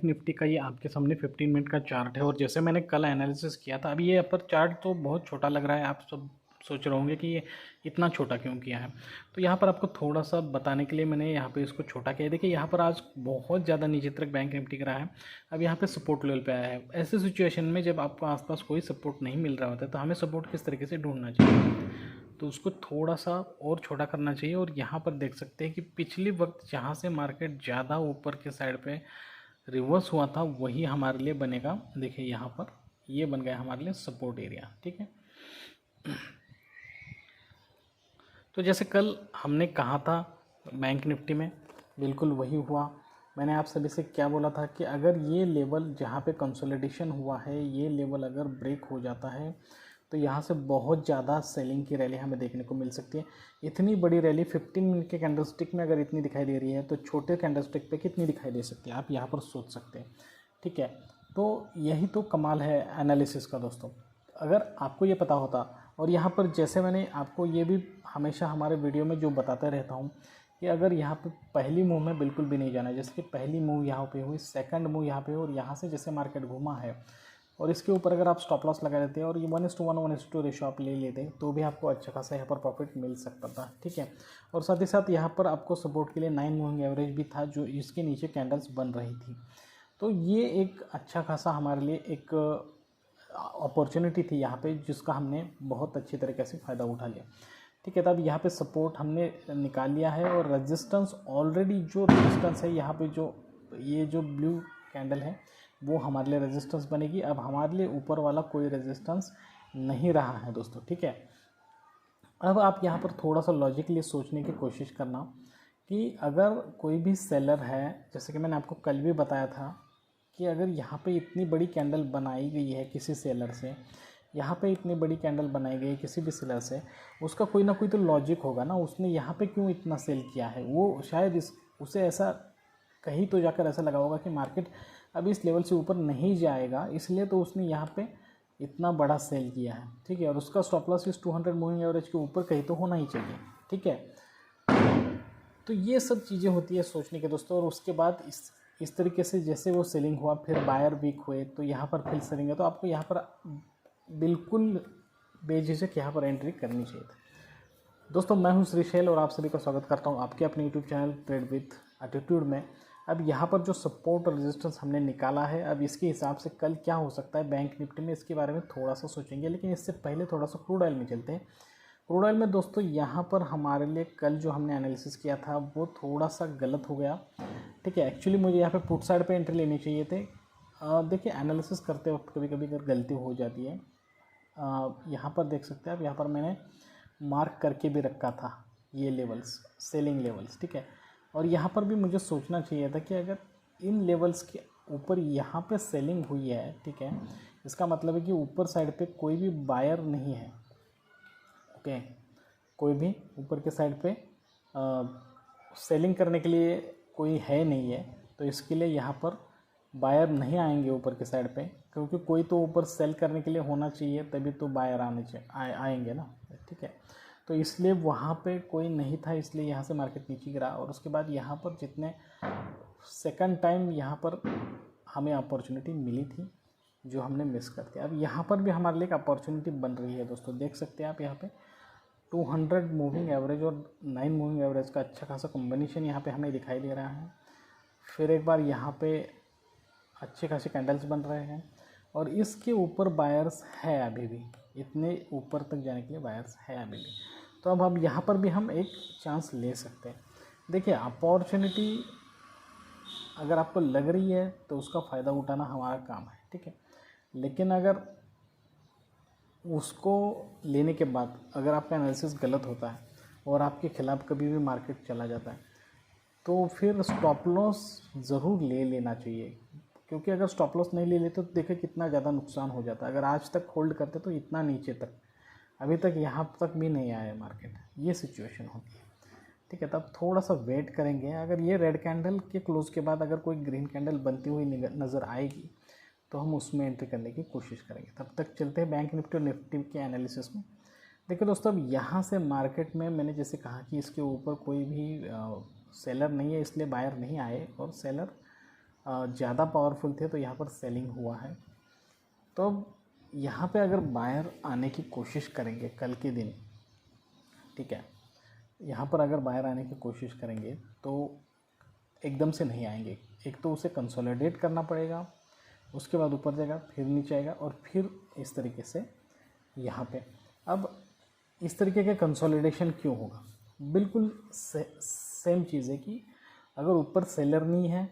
Bank Nifty का ये आपके सामने 15 मिनट का चार्ट है और जैसे मैंने कल एनालिसिस किया था, अभी ये अपर चार्ट तो बहुत छोटा लग रहा है। आप सब सोच रहे होंगे कि ये इतना छोटा क्यों किया है। तो यहाँ पर आपको थोड़ा सा बताने के लिए मैंने यहाँ पे इसको छोटा किया है। देखिए यहाँ पर आज बहुत ज़्यादा नीचे तक बैंक निफ्टी गिरा है। अब यहाँ पे सपोर्ट लेवल पे आया है। ऐसे सिचुएशन में जब आपको आसपास कोई सपोर्ट नहीं मिल रहा होता है तो हमें सपोर्ट किस तरीके से ढूंढना चाहिए, तो उसको थोड़ा सा और छोटा करना चाहिए। और यहाँ पर देख सकते हैं कि पिछली वक्त जहाँ से मार्केट ज़्यादा ऊपर के साइड पे रिवर्स हुआ था वही हमारे लिए बनेगा। देखिए यहाँ पर ये बन गया हमारे लिए सपोर्ट एरिया। ठीक है, तो जैसे कल हमने कहा था बैंक निफ्टी में बिल्कुल वही हुआ। मैंने आप सभी से क्या बोला था कि अगर ये लेवल जहाँ पे कंसोलिडेशन हुआ है, ये लेवल अगर ब्रेक हो जाता है तो यहाँ से बहुत ज़्यादा सेलिंग की रैली हमें देखने को मिल सकती है। इतनी बड़ी रैली 15 मिनट के कैंडलस्टिक में अगर इतनी दिखाई दे रही है तो छोटे कैंडलस्टिक पे कितनी दिखाई दे सकती है, आप यहाँ पर सोच सकते हैं। ठीक है, तो यही तो कमाल है एनालिसिस का दोस्तों। अगर आपको ये पता होता, और यहाँ पर जैसे मैंने आपको ये भी हमेशा हमारे वीडियो में जो बताते रहता हूँ कि अगर यहाँ पे पहली मूव में बिल्कुल भी नहीं जाना है। जैसे कि पहली मूव यहाँ पे हुई, सेकंड मूव यहाँ पे, और यहाँ से जैसे मार्केट घूमा है और इसके ऊपर अगर आप स्टॉप लॉस लगा देते हैं और ये 1:1 1:2 रेशो आप ले लेते हैं तो भी आपको अच्छा खासा यहाँ पर प्रॉफिट मिल सकता था। ठीक है, और साथ ही साथ यहाँ पर आपको सपोर्ट के लिए 9 मूविंग एवरेज भी था जो इसके नीचे कैंडल्स बन रही थी। तो ये एक अच्छा खासा हमारे लिए एक अपॉर्चुनिटी थी यहाँ पे, जिसका हमने बहुत अच्छी तरीके से फ़ायदा उठा लिया। ठीक है, तब यहाँ पे सपोर्ट हमने निकाल लिया है और रेजिस्टेंस ऑलरेडी, जो रेजिस्टेंस है यहाँ पे, जो ये जो ब्लू कैंडल है वो हमारे लिए रेजिस्टेंस बनेगी। अब हमारे लिए ऊपर वाला कोई रेजिस्टेंस नहीं रहा है दोस्तों। ठीक है, अब आप यहाँ पर थोड़ा सा लॉजिकली सोचने की कोशिश करना कि अगर कोई भी सेलर है, जैसे कि मैंने आपको कल भी बताया था कि अगर यहाँ पे इतनी बड़ी कैंडल बनाई गई है किसी सेलर से, यहाँ पे इतनी बड़ी कैंडल बनाई गई है किसी भी सेलर से, उसका कोई ना कोई तो लॉजिक होगा ना। उसने यहाँ पे क्यों इतना सेल किया है, वो शायद उसे ऐसा कहीं तो जाकर ऐसा लगा होगा कि मार्केट अभी इस लेवल से ऊपर नहीं जाएगा, इसलिए तो उसने यहाँ पे इतना बड़ा सेल किया है। ठीक है, और उसका स्टॉप लॉस इस 200 मूविंग एवरेज के ऊपर कहीं तो होना ही चाहिए। ठीक है, तो ये सब चीज़ें होती है सोचने के दोस्तों। और उसके बाद इस तरीके से जैसे वो सेलिंग हुआ, फिर बायर वीक हुए तो यहाँ पर फिर सेलिंग है, तो आपको यहाँ पर बिल्कुल बेझिझक यहाँ पर एंट्री करनी चाहिए थी। दोस्तों मैं हूँ श्रीशैल और आप सभी का स्वागत करता हूँ आपके अपने YouTube channel trade with attitude में। अब यहाँ पर जो सपोर्ट और रेजिस्टेंस हमने निकाला है, अब इसके हिसाब से कल क्या हो सकता है बैंक निफ्टी में, इसके बारे में थोड़ा सा सोचेंगे। लेकिन इससे पहले थोड़ा सा क्रूड ऑयल में चलते हैं। क्रूड ऑयल में दोस्तों यहाँ पर हमारे लिए कल जो हमने एनालिसिस किया था वो थोड़ा सा गलत हो गया। ठीक है, एक्चुअली मुझे यहाँ पे पुट साइड पे एंट्री लेनी चाहिए थे। देखिए एनालिसिस करते वक्त कभी कभी अगर गलती हो जाती है। यहाँ पर देख सकते हैं आप, यहाँ पर मैंने मार्क करके भी रखा था ये लेवल्स, सेलिंग लेवल्स। ठीक है, और यहाँ पर भी मुझे सोचना चाहिए था कि अगर इन लेवल्स के ऊपर यहाँ पे सेलिंग हुई है, ठीक है, इसका मतलब है कि ऊपर साइड पे कोई भी बायर नहीं है। ओके, कोई भी ऊपर के साइड पे सेलिंग करने के लिए कोई है नहीं है, तो इसके लिए यहाँ पर बायर नहीं आएंगे ऊपर के साइड पे, क्योंकि कोई तो ऊपर सेल करने के लिए होना चाहिए तभी तो बायर आएंगे ना। ठीक है, तो इसलिए वहाँ पे कोई नहीं था, इसलिए यहाँ से मार्केट नीचे गिरा। और उसके बाद यहाँ पर जितने सेकंड टाइम यहाँ पर हमें अपॉर्चुनिटी मिली थी जो हमने मिस कर दिया। अब यहाँ पर भी हमारे लिए एक अपॉर्चुनिटी बन रही है दोस्तों। देख सकते हैं आप यहाँ पे 200 मूविंग एवरेज और 9 मूविंग एवरेज का अच्छा खासा कॉम्बिनेशन यहाँ पे हमें दिखाई दे रहा है। फिर एक बार यहाँ पे अच्छे खासे कैंडल्स बन रहे हैं और इसके ऊपर बायर्स है अभी भी, इतने ऊपर तक जाने के लिए बायर्स है अभी भी। तो अब यहाँ पर भी हम एक चांस ले सकते हैं। देखिए अपॉर्चुनिटी अगर आपको लग रही है तो उसका फ़ायदा उठाना हमारा काम है। ठीक है, लेकिन अगर उसको लेने के बाद अगर आपका एनालिसिस गलत होता है और आपके खिलाफ कभी भी मार्केट चला जाता है तो फिर स्टॉप लॉस ज़रूर ले लेना चाहिए। क्योंकि अगर स्टॉप लॉस नहीं ले लेते तो देखिए कितना ज़्यादा नुकसान हो जाता है। अगर आज तक होल्ड करते तो इतना नीचे तक अभी तक यहाँ तक भी नहीं आया मार्केट, ये सिचुएशन होती है। ठीक है, तब थोड़ा सा वेट करेंगे। अगर ये रेड कैंडल के क्लोज के बाद अगर कोई ग्रीन कैंडल बनती हुई नज़र आएगी तो हम उसमें एंट्री करने की कोशिश करेंगे। तब तक चलते हैं बैंक निफ्टी और निफ्टी के एनालिसिस में। देखिए दोस्तों, अब यहाँ से मार्केट में मैंने जैसे कहा कि इसके ऊपर कोई भी सेलर नहीं है, इसलिए बायर नहीं आए और सेलर ज़्यादा पावरफुल थे तो यहाँ पर सेलिंग हुआ है। तो यहाँ पे अगर बायर आने की कोशिश करेंगे कल के दिन, ठीक है, यहाँ पर अगर बायर आने की कोशिश करेंगे तो एकदम से नहीं आएंगे। एक तो उसे कंसोलिडेट करना पड़ेगा, उसके बाद ऊपर जाएगा, फिर नीचे आएगा और फिर इस तरीके से यहाँ पे। अब इस तरीके के कंसोलिडेशन क्यों होगा? बिल्कुल सेम चीज़ है कि अगर ऊपर सेलर नहीं है,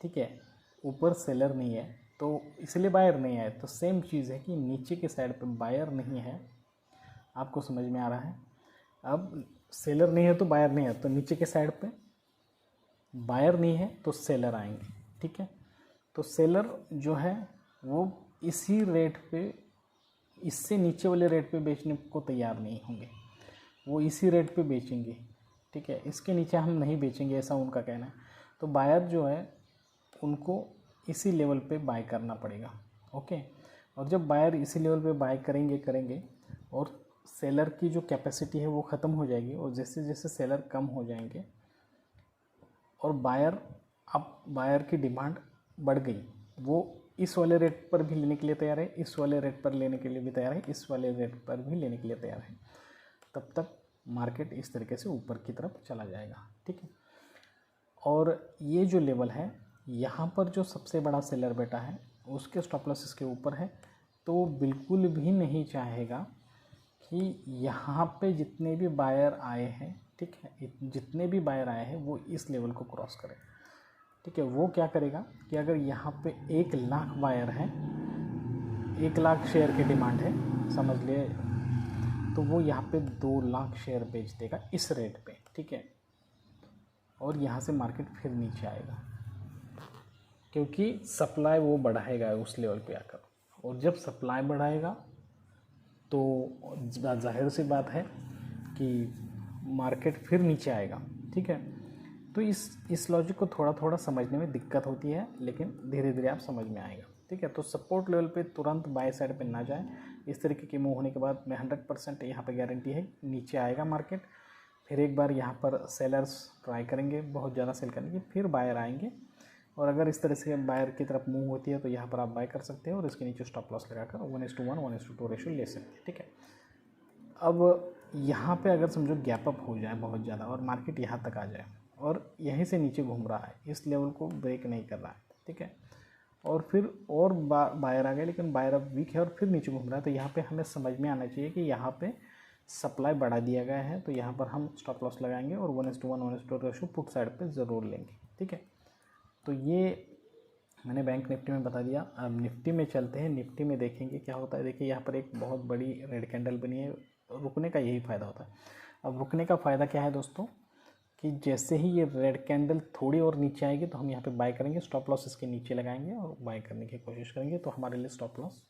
ठीक है, ऊपर सेलर नहीं है तो इसलिए बायर नहीं आए, तो सेम चीज़ है कि नीचे के साइड पे बायर नहीं है। आपको समझ में आ रहा है? अब सेलर नहीं है तो बायर नहीं है, तो नीचे के साइड पे बायर नहीं है तो सेलर आएंगे, ठीक है। तो सेलर जो है वो इसी रेट पे, इससे नीचे वाले रेट पे बेचने को तैयार नहीं होंगे, वो इसी रेट पे बेचेंगे, ठीक है, इसके नीचे हम नहीं बेचेंगे, ऐसा उनका कहना है। तो बायर जो है उनको इसी लेवल पे बाय करना पड़ेगा, ओके। और जब बायर इसी लेवल पे बाय करेंगे और सेलर की जो कैपेसिटी है वो ख़त्म हो जाएगी, और जैसे जैसे सेलर कम हो जाएंगे और बायर की डिमांड बढ़ गई, वो इस वाले रेट पर भी लेने के लिए तैयार है, इस वाले रेट पर लेने के लिए भी तैयार है, इस वाले रेट पर भी लेने के लिए तैयार है, तब तक मार्केट इस तरीके से ऊपर की तरफ चला जाएगा, ठीक है। और ये जो लेवल है यहाँ पर जो सबसे बड़ा सेलर बैठा है उसके स्टॉप लॉस इसके ऊपर है, तो वो बिल्कुल भी नहीं चाहेगा कि यहाँ पे जितने भी बायर आए हैं, ठीक है, जितने भी बायर आए हैं वो इस लेवल को क्रॉस करें, ठीक है। वो क्या करेगा कि अगर यहाँ पे 1,00,000 बायर हैं, 1,00,000 शेयर की डिमांड है समझ लिए, तो वो यहाँ पे 2,00,000 शेयर बेच देगा इस रेट पे, ठीक है। और यहाँ से मार्केट फिर नीचे आएगा क्योंकि सप्लाई वो बढ़ाएगा उस लेवल पे आकर, और जब सप्लाई बढ़ाएगा तो जाहिर सी बात है कि मार्केट फिर नीचे आएगा, ठीक है। तो इस लॉजिक को थोड़ा थोड़ा समझने में दिक्कत होती है, लेकिन धीरे धीरे आप समझ में आएगा, ठीक है। तो सपोर्ट लेवल पे तुरंत बाय साइड पे ना जाए, इस तरीके के मूव होने के बाद मैं 100% यहाँ पे गारंटी है नीचे आएगा मार्केट। फिर एक बार यहाँ पर सेलर्स ट्राई करेंगे बहुत ज़्यादा सेल करने की, फिर बायर आएंगे, और अगर इस तरह से बायर की तरफ मूव होती है तो यहाँ पर आप बाय कर सकते हैं और इसके नीचे स्टॉप लॉस लगाकर 1:1 1:2 रेशो ले सकते हैं, ठीक है। अब यहाँ पे अगर समझो गैप अप हो जाए बहुत ज़्यादा और मार्केट यहाँ तक आ जाए और यहीं से नीचे घूम रहा है, इस लेवल को ब्रेक नहीं कर रहा है, ठीक है, और फिर और बायर आ गए लेकिन बायर अब वीक है और फिर नीचे घूम रहा है, तो यहाँ पे हमें समझ में आना चाहिए कि यहाँ पे सप्लाई बढ़ा दिया गया है, तो यहाँ पर हम स्टॉप लॉस लगाएंगे और 1:1 1:2 रेशो पुट साइड पे ज़रूर लेंगे, ठीक है। तो ये मैंने बैंक निफ्टी में बता दिया। अब निफ्टी में चलते हैं, निफ्टी में देखेंगे क्या होता है। देखिए यहाँ पर एक बहुत बड़ी रेड कैंडल बनी है, रुकने का यही फ़ायदा होता है। अब रुकने का फ़ायदा क्या है दोस्तों, कि जैसे ही ये रेड कैंडल थोड़ी और नीचे आएगी तो हम यहाँ पे बाय करेंगे, स्टॉप लॉस इसके नीचे लगाएंगे और बाय करने की कोशिश करेंगे, तो हमारे लिए स्टॉप लॉस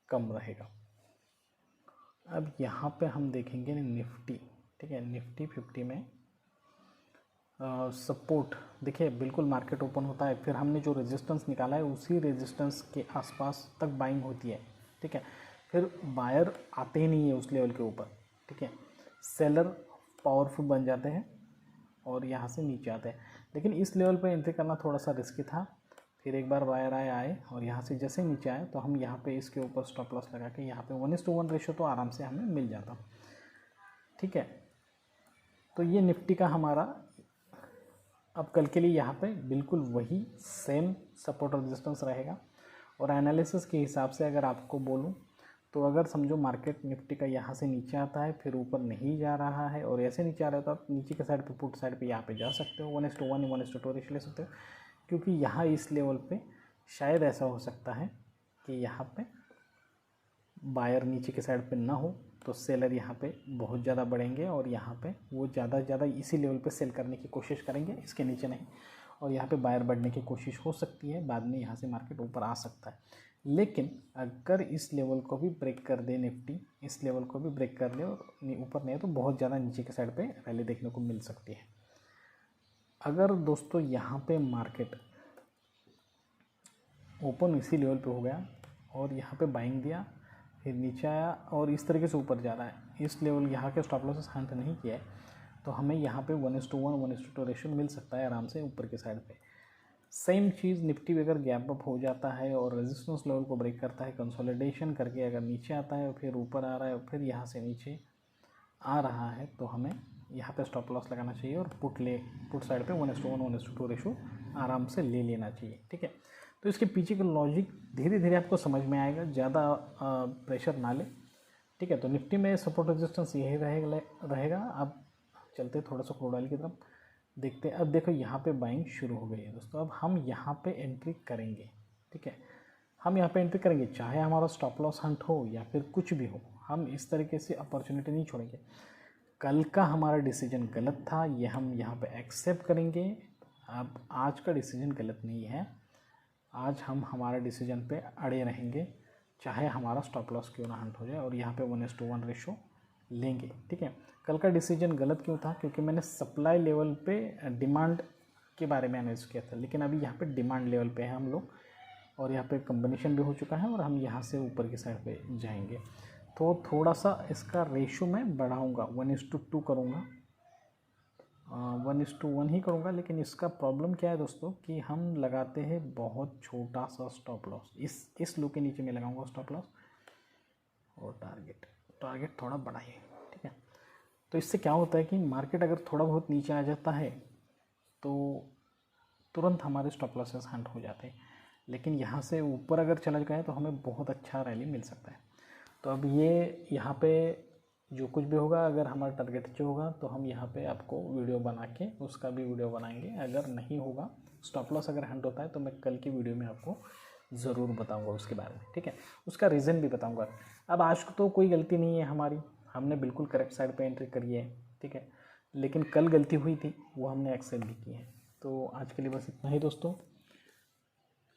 कम रहेगा। अब यहाँ पे हम देखेंगे निफ्टी, ठीक है, निफ्टी 50 में सपोर्ट देखिए बिल्कुल मार्केट ओपन होता है, फिर हमने जो रेजिस्टेंस निकाला है उसी रेजिस्टेंस के आसपास तक बाइंग होती है, ठीक है। फिर बायर आते ही नहीं है उस लेवल के ऊपर, ठीक है, सेलर पावरफुल बन जाते हैं और यहाँ से नीचे आते हैं, लेकिन इस लेवल पर एंट्री करना थोड़ा सा रिस्की था। फिर एक बार बायर आए और यहाँ से जैसे नीचे आए तो हम यहाँ पे इसके ऊपर स्टॉप लॉस लगा के यहाँ पे 1:1 रेशो तो आराम से हमें मिल जाता, ठीक है। तो ये निफ्टी का हमारा अब कल के लिए यहाँ पे बिल्कुल वही सेम सपोर्ट और रेजिस्टेंस रहेगा। और एनालिसिस के हिसाब से अगर आपको बोलूँ तो अगर समझो मार्केट निफ्टी का यहाँ से नीचे आता है फिर ऊपर नहीं जा रहा है और ऐसे नीचे आ रहा है, तो आप नीचे के साइड पे पुट साइड पे यहाँ पे जा सकते हो, 1:1 1:2 रेशो ले सकते हो, क्योंकि यहाँ इस लेवल पे शायद ऐसा हो सकता है कि यहाँ पे बायर नीचे के साइड पे ना हो तो सेलर यहाँ पे बहुत ज़्यादा बढ़ेंगे और यहाँ पे वो ज़्यादा इसी लेवल पे सेल करने की कोशिश करेंगे, इसके नीचे नहीं, और यहाँ पे बायर बढ़ने की कोशिश हो सकती है, बाद में यहाँ से मार्केट ऊपर आ सकता है। लेकिन अगर इस लेवल को भी ब्रेक कर दे निफ्टी, इस लेवल को भी ब्रेक कर दे और ऊपर नहीं है तो बहुत ज़्यादा नीचे के साइड पर रैली देखने को मिल सकती है। अगर दोस्तों यहाँ पर मार्केट ओपन इसी लेवल पर हो गया और यहाँ पर बाइंग दिया फिर नीचे आया और इस तरीके से ऊपर जा रहा है, इस लेवल यहाँ के स्टॉप लॉसेस हंट नहीं किया है, तो हमें यहाँ पे 1:1 1:2 रेशो मिल सकता है आराम से ऊपर के साइड पे। सेम चीज़ निफ्टी भी अगर गैप अप हो जाता है और रेजिस्टेंस लेवल को ब्रेक करता है, कंसोलिडेशन करके अगर नीचे आता है और फिर ऊपर आ रहा है और फिर यहाँ से नीचे आ रहा है, तो हमें यहाँ पे स्टॉप लॉस लगाना चाहिए और पुट साइड पे 1:1 1:2 रेशो आराम से ले लेना चाहिए। ठीक है, तो इसके पीछे का लॉजिक धीरे धीरे आपको समझ में आएगा, ज़्यादा प्रेशर ना ले। ठीक है, तो निफ्टी में सपोर्ट रेजिस्टेंस यही रहेगा। अब चलते थोड़ा सा क्रूड ऑयल की तरफ देखते हैं। अब देखो यहाँ पे बाइंग शुरू हो गई है दोस्तों, अब हम यहाँ पे एंट्री करेंगे। ठीक है, हम यहाँ पे एंट्री करेंगे, चाहे हमारा स्टॉप लॉस हंट हो या फिर कुछ भी हो, हम इस तरीके से अपॉर्चुनिटी नहीं छोड़ेंगे। कल का हमारा डिसीजन गलत था, ये हम यहाँ पे एक्सेप्ट करेंगे। अब आज का डिसीजन गलत नहीं है, आज हम हमारे डिसीजन पे अड़े रहेंगे, चाहे हमारा स्टॉप लॉस क्यों ना हंट हो जाए, और यहाँ पे 1:1 रेशो लेंगे। ठीक है, कल का डिसीजन गलत क्यों था? क्योंकि मैंने सप्लाई लेवल पे डिमांड के बारे में एनालिसिस किया था, लेकिन अभी यहाँ पे डिमांड लेवल पे है हम लोग, और यहाँ पे कम्बिनेशन भी हो चुका है और हम यहाँ से ऊपर की साइड पे जाएंगे। तो थोड़ा सा इसका रेशो मैं बढ़ाऊँगा, 1:2 करूँगा, 1:1 ही करूँगा। लेकिन इसका प्रॉब्लम क्या है दोस्तों कि हम लगाते हैं बहुत छोटा सा स्टॉप लॉस, इस लो के नीचे मैं लगाऊंगा स्टॉप लॉस, और टारगेट थोड़ा बड़ा ही। ठीक है, तो इससे क्या होता है कि मार्केट अगर थोड़ा बहुत नीचे आ जाता है तो तुरंत हमारे स्टॉप लॉसेस हंट हो जाते हैं, लेकिन यहाँ से ऊपर अगर चला गया तो हमें बहुत अच्छा रैली मिल सकता है। तो अब ये यहाँ पे जो कुछ भी होगा, अगर हमारा टारगेट जो होगा तो हम यहाँ पे आपको वीडियो बना के उसका भी वीडियो बनाएंगे। अगर नहीं होगा, स्टॉप लॉस अगर हंट होता है, तो मैं कल की वीडियो में आपको ज़रूर बताऊंगा उसके बारे में। ठीक है, उसका रीज़न भी बताऊंगा। अब आज तो कोई गलती नहीं है हमारी, हमने बिल्कुल करेक्ट साइड पे एंट्री करी है। ठीक है, लेकिन कल गलती हुई थी, वो हमने एक्सेप्ट भी की है। तो आज के लिए बस इतना ही दोस्तों।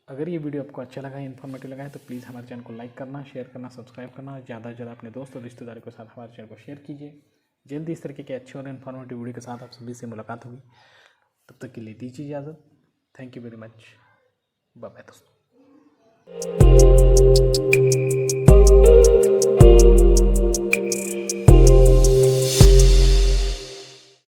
अगर ये वीडियो आपको अच्छा लगा, इन्फॉर्मेटिव लगा है, तो प्लीज़ हमारे चैनल को लाइक करना, शेयर करना, सब्सक्राइब करना, ज़्यादा से ज़्यादा अपने दोस्त और रिश्तेदारों के साथ हमारे चैनल को शेयर कीजिए। जल्दी इस तरीके के अच्छे और इन्फॉर्मेटिव वीडियो के साथ आप सभी से मुलाकात होगी। तब तक के लिए दीजिए इजाज़त। Thank you very much, bye bye दोस्तों।